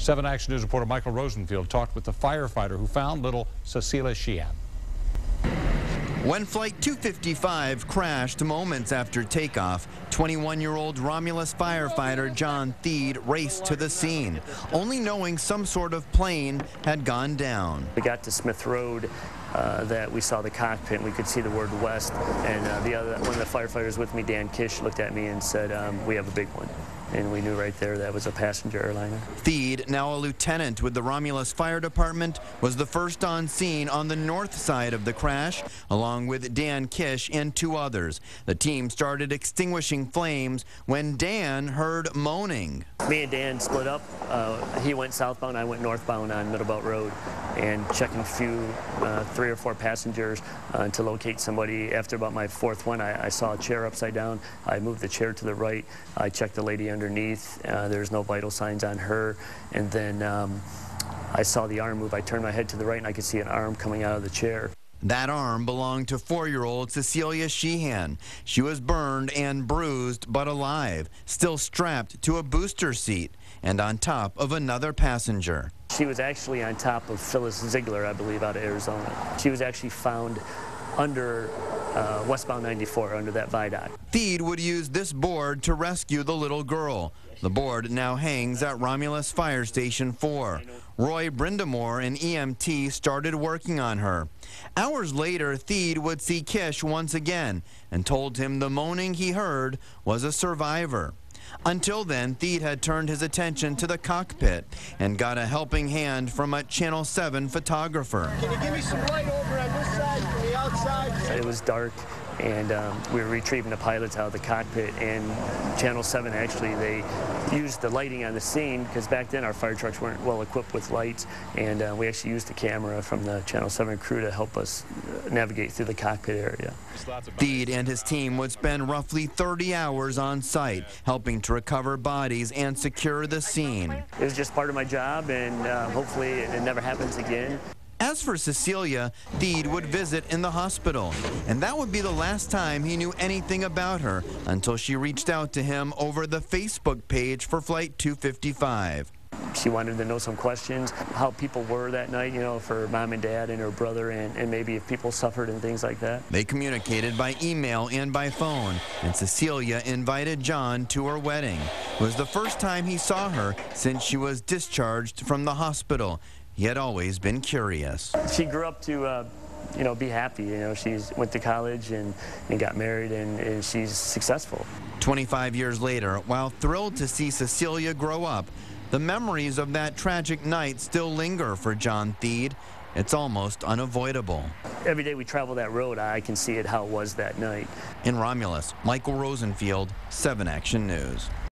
7 Action News reporter Michael Rosenfield talked with the firefighter who found little Cecilia Cichan. When Flight 255 crashed moments after takeoff, 21-year-old Romulus firefighter John Theed raced to the scene, only knowing some sort of plane had gone down. We got to Smith Road, that we saw the cockpit and we could see the word West, and one of the firefighters with me, Dan Kish, looked at me and said, we have a big one. And we knew right there that was a passenger airliner. Theed, now a lieutenant with the Romulus Fire Department, was the first on scene on the north side of the crash, along with Dan Kish and 2 others. The team started extinguishing flames when Dan heard moaning. Me and Dan split up. He went southbound, I went northbound on Middlebelt Road, and checking a few, 3 or 4 passengers to locate somebody. After about my 4th one, I saw a chair upside down. I moved the chair to the right. I checked the lady underneath. There's no vital signs on her. And then I saw the arm move. I turned my head to the right and I could see an arm coming out of the chair. That arm belonged to 4-year-old Cecilia Cichan. She was burned and bruised but alive, still strapped to a booster seat and on top of another passenger. She was actually on top of Phyllis Ziegler, I believe, out of Arizona. She was actually found under westbound 94, under that viaduct. Theed would use this board to rescue the little girl. The board now hangs at Romulus Fire Station 4. Roy Brindamore, an EMT, started working on her. Hours later, Theed would see Kish once again and told him the moaning he heard was a survivor. Until then, Theed had turned his attention to the cockpit and got a helping hand from a Channel 7 photographer. Can you give me some light over on this side from the outside? It was dark, and we were retrieving the pilots out of the cockpit, and Channel 7 actually, they used the lighting on the scene, because back then our fire trucks weren't well equipped with lights, and we actually used the camera from the Channel 7 crew to help us navigate through the cockpit area. Theed and his team would spend roughly 30 hours on site, helping to recover bodies and secure the scene. It was just part of my job, and hopefully it never happens again. As for Cecilia, Theed would visit in the hospital, and that would be the last time he knew anything about her until she reached out to him over the Facebook page for Flight 255. She wanted to know some questions, how people were that night, you know, for mom and dad and her brother, and maybe if people suffered and things like that. They communicated by email and by phone, and Cecilia invited John to her wedding. It was the first time he saw her since she was discharged from the hospital. He had always been curious. She grew up to, you know, be happy. You know, she went to college and got married, and she's successful. 25 years later, while thrilled to see Cecilia grow up, the memories of that tragic night still linger for John Theed. It's almost unavoidable. Every day we travel that road, I can see it how it was that night. In Romulus, Michael Rosenfield, 7 Action News.